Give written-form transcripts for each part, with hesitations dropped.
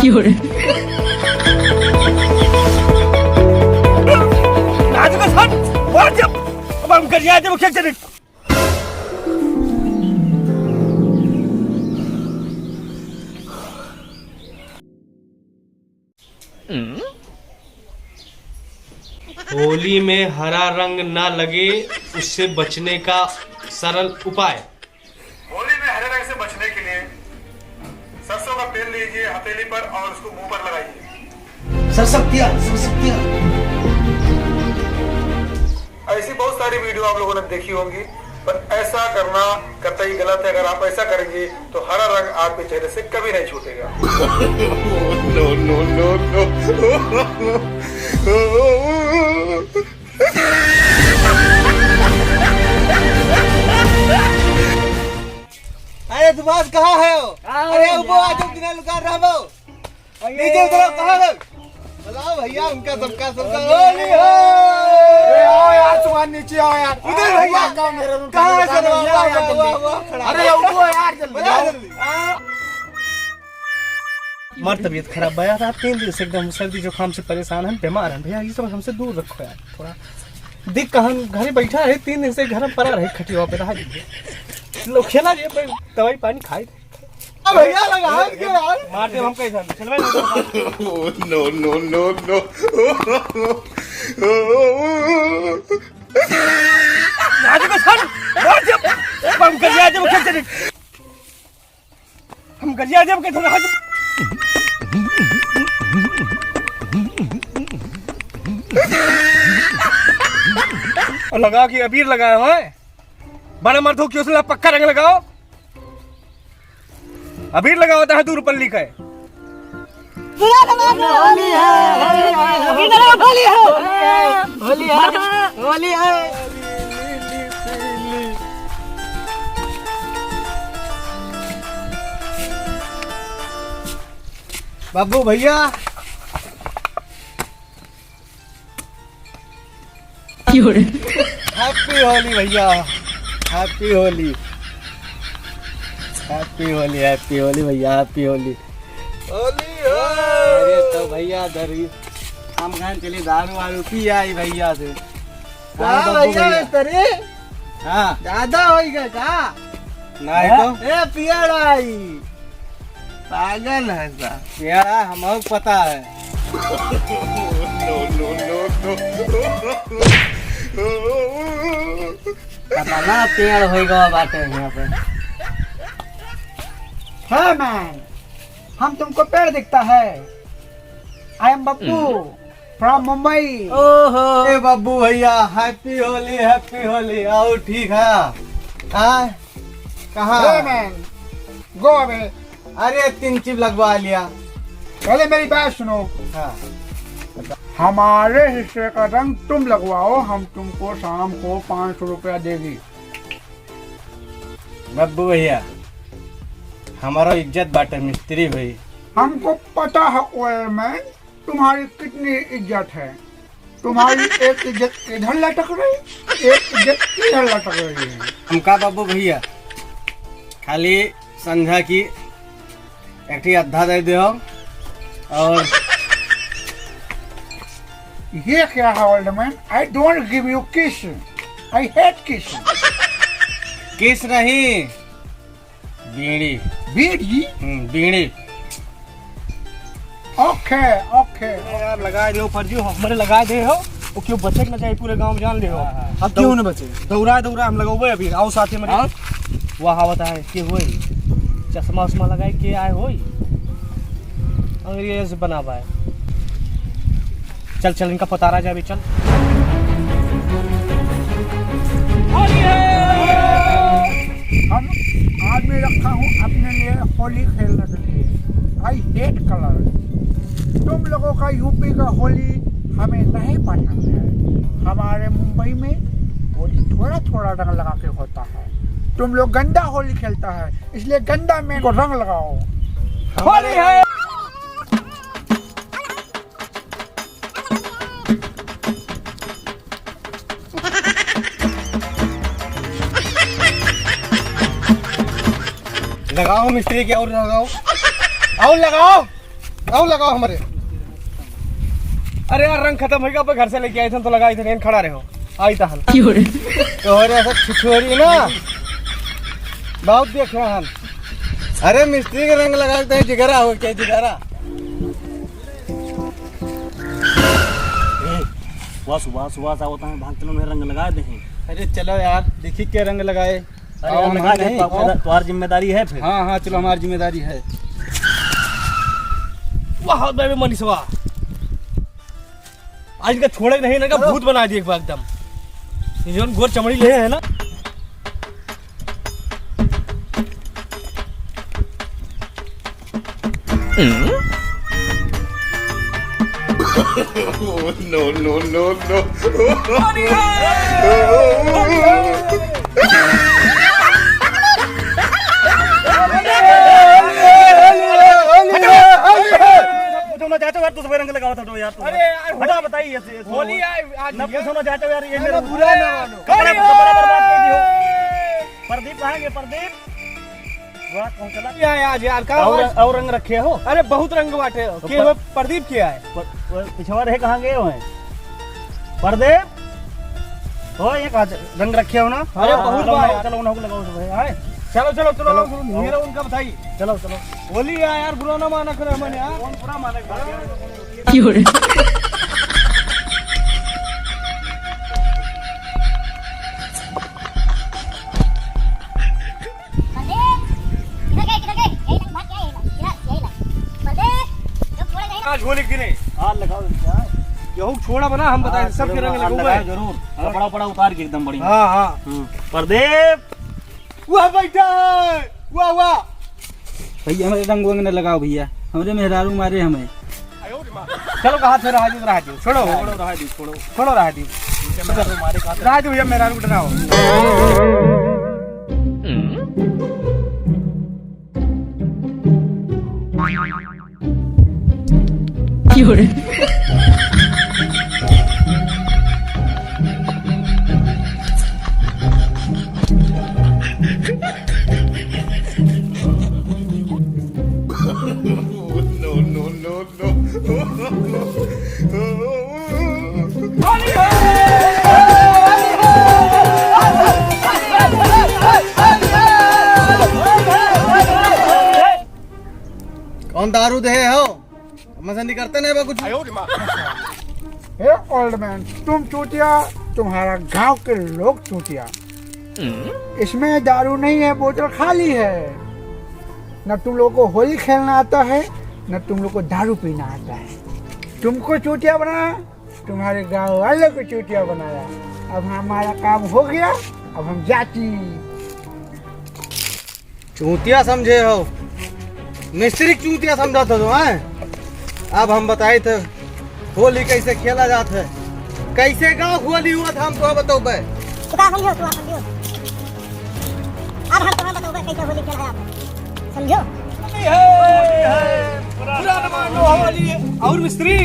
有人， नाच का मार जब अब हम कर जाए जब क्या चले होली में हरा रंग ना लगे उससे बचने का सरल उपाय। होली में हरे रंग से बचने के लिए सरसों का तेल लीजिए हथेली पर और उसको मुंह पर लगाइए। सरसब्तियां ऐसी बहुत सारी वीडियो आप लोगों ने देखी होंगी, पर ऐसा करना कतई गलत है। अगर आप ऐसा करेंगे तो हरा रंग आपके चेहरे से कभी नहीं छूटेगा। अरे तुम्हारा कहाँ है वो? अरे वो आज बिना लुका रहा वो नीचे उतरो कहाँ है? बुलाओ भैया उनका सबका होली हो। आओ यार तुम्हारे नीचे आओ यार। उधर भैया कहाँ है सर? अरे उठो यार जल्दी। हमारी तबीयत खराब है यार, 3 दिन से एकदम सर्दी जुकाम से परेशान हैं, बीमार हैं भैया। ये सब हमसे दूर रखो यार थोड़ा। देख कहाँ घर बैठा है, 3 दिन से घर में पड़ा रहे खटिया पे रहा लोग खेला जे दवाई पानी खाए भैया लगा यार मारते हम कैसा चलवा नाच का मार जब हम कर जाए जब क्या चले हम कर जाए जब क्या थोड़ा और लगा कि अबीर लगाए हो बड़े मर्द हो क्यों से पक्का रंग लगाओ। अबीर लगाओ होता है दूर पल्ली का होली है। बाबू भैया हैप्पी होली भैया, happy Holi, happy Holi, happy Holi भैया, हैप्पी होली। होली हो। अरे तो भैया दरी हम खान चले दारू वारू पी आई भैया से। भैया तेरे हाँ ज्यादा होगा का नहीं तो ए पियड़ा आई पागल है सा पियड़ा हमको पता है। पता पेड़ होगा बाटे यहाँ पे। हाँ मैन, हम तुमको पेड़ दिखता है। I am Babbu from Mumbai. ओहो ए बब्बू भैया हैप्पी होली, हैप्पी होली। आओ ठीक है हाँ कहाँ मैन गो अवे। अरे 3 चिप लगवा लिया। पहले मेरी बात सुनो, हाँ हमारे हिस्से का रंग तुम लगवाओ, हम तुमको शाम को 500 रुपया देगी। बब्बू भैया हमारा इज्जत बाटे मिस्त्री भाई। हमको पता है ओयरमैन तुम्हारी कितनी इज्जत है। तुम्हारी एक इज्जत इधर लटक रही, एक इज्जत इधर लटक रही है। हमका बाबू भैया खाली संध्या की एक अद्धा दे दो। और ये क्या है Oldman? I don't give you किस, आई हेट किस। किस नहीं बीड़ी, बीड़ी? बीड़ी। Okay okay. यार लगा दे फर्जी हमारे लगा दे हो वो क्यों बचे ना चाहिए पूरे गांव में जान ले हो। अब क्यों न बचे? दौड़ा दौड़ा हम लगोगे अभी आओ साथी में वहाँ बताए कि होई चश्मा उश्मा लगाए के आए होई अंग्रेज बना पाए। चल चल इनका पतारा जाए अभी चल। हम आज मैं रखा हूँ अपने लिए होली खेलने के लिए। I hate colour. तुम लोगों का यूपी का होली हमें नहीं पसंद है। हमारे मुंबई में होली थोड़ा थोड़ा रंग लगा के होता है। तुम लोग गंदा होली खेलता है, इसलिए गंदा में को रंग लगाओ। होली है। लगाओ मिस्त्री की और लगाओ और लगाओ। आओ लगाओ हमारे। अरे यार रंग खत्म हो गया, घर से लेके आए थे तो लगाई थे, नहीं खड़ा रहे हो आई था हल तो ऐसा छिछोरी ना बहुत देखे हम। अरे मिस्त्री के रंग लगाते हैं, जिगरा हो क्या जिगरा। सुबह सुबह सा होता है, भाग चलो मेरा रंग लगा दें। अरे चलो यार देखिए क्या रंग लगाए। अरे तुम्हारी जिम्मेदारी है फिर। हाँ हाँ चलो हमारी जिम्मेदारी है। वाह बेबी मनीषवा आज का छोड़े नहीं ना, भूत बना दिए एकदम। ये जो गोर चमड़ी ले है ना, चाचा यार, तू सफेद रंग लगाओ था तो यार। अरे यार हटा बताइए होली आज ना पूछो चाचा यार, ये मेरा बुरा ना मानो। कपड़ा बर्बाद कर दियो। प्रदीप कहाँ गए प्रदीप? वाह कौन चला आज यार का और रंग रखे हो? अरे बहुत रंग बांटे हो। तो के वो प्रदीप किया है? पिछवा रहे कहाँ गए हो हैं? प्रदीप हो ये कहाँ रंग रखे हो ना? अरे बहुत बार चलो उन्होंने लगाओ सब है। चलो चलो चलो मेरा उनका बताइए। चलो चलो होली यार बुरा ना माना करो मैंने यार। कौन बुरा माने आज होली की नहीं हाथ लगाओ गेहूं छोड़ा बना, हम बताए सबके रंग लगे जरूर। कपड़ा पड़ा उतार के एकदम बढ़िया। हाँ हाँ प्रदीप वाह बैठा वाह वाह भैया हमारे रंग वंग न लगाओ भैया, हमारे मेहरारू मारे हमें। चलो कहा से रहा दी छोड़ो छोड़ो रहा दी रहा दी भैया मेरा रूट ना हो। कौन दारू दे हो? मजा नहीं करते नहीं कुछ। हे ओल्ड मैन, तुम चूतिया, तुम्हारा गांव के लोग चूतिया। इसमें दारू नहीं है, बोतल खाली है। न तुम लोग को होली खेलना आता है, न तुम लोग को दारू पीना आता है। तुमको चूतिया बनाया, तुम्हारे गांव वालों को चूतिया बनाया। अब हमारा काम हो गया, अब हम जाती। चूतिया समझे हो? मिस्त्री चूतिया समझा था तो हैं? अब हम बताए थे होली कैसे खेला जाता है, कैसे गाँव होली हुआ था हमको बताओ बे। अब हम तुम्हें बताओगे कैसे होली खेला जाता है, समझो? और मिस्त्री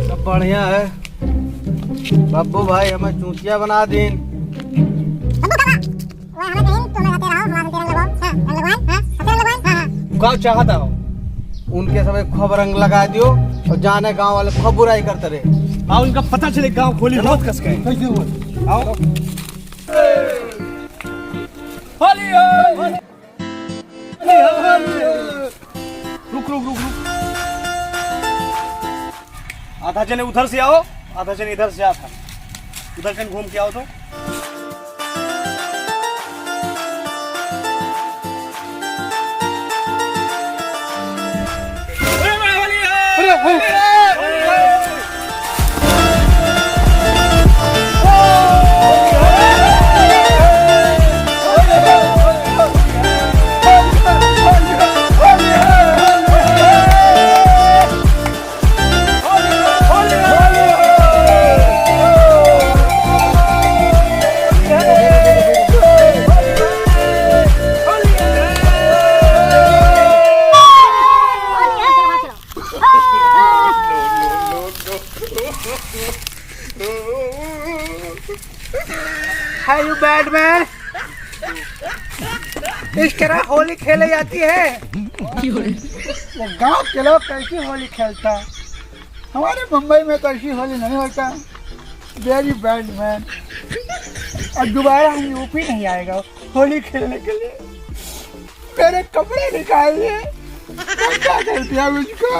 सब बढ़िया है। बब्बू भाई हमें चूतिया बना दीन। गाँव चाहता हो उनके सब खूब रंग लगा दियो और जाने गांव वाले खूब बुराई करते रहे। और उनका पता चले गाँव होली बहुत कस गए। कैसे हुआ? आओ होली रुक रुक रुक रुक। आधा जने उधर से आओ, आधा जने इधर से आता। उधर कहीं घूम के आओ तो। Hey, you bad man! इस तरह होली खेले जाती है। वो गांव के लोग कैसी होली खेलता, हमारे मुंबई में तो ऐसी होली नहीं होता। Very bad man. और दोबारा हम यूपी नहीं आएगा होली खेलने के लिए। मेरे कपड़े निकालिए, क्या कर दिया मुझको।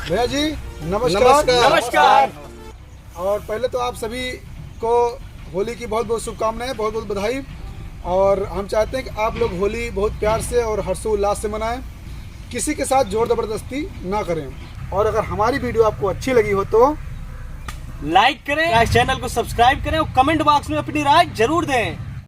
भैया जी नमस्कार। नमस्कार। और पहले तो आप सभी को होली की बहुत बहुत शुभकामनाएं, बहुत बहुत बधाई। और हम चाहते हैं कि आप लोग होली बहुत प्यार से और हर्षोल्लास से मनाएं, किसी के साथ जोर ज़बरदस्ती ना करें। और अगर हमारी वीडियो आपको अच्छी लगी हो तो लाइक करें, चैनल को सब्सक्राइब करें और कमेंट बॉक्स में अपनी राय जरूर दें।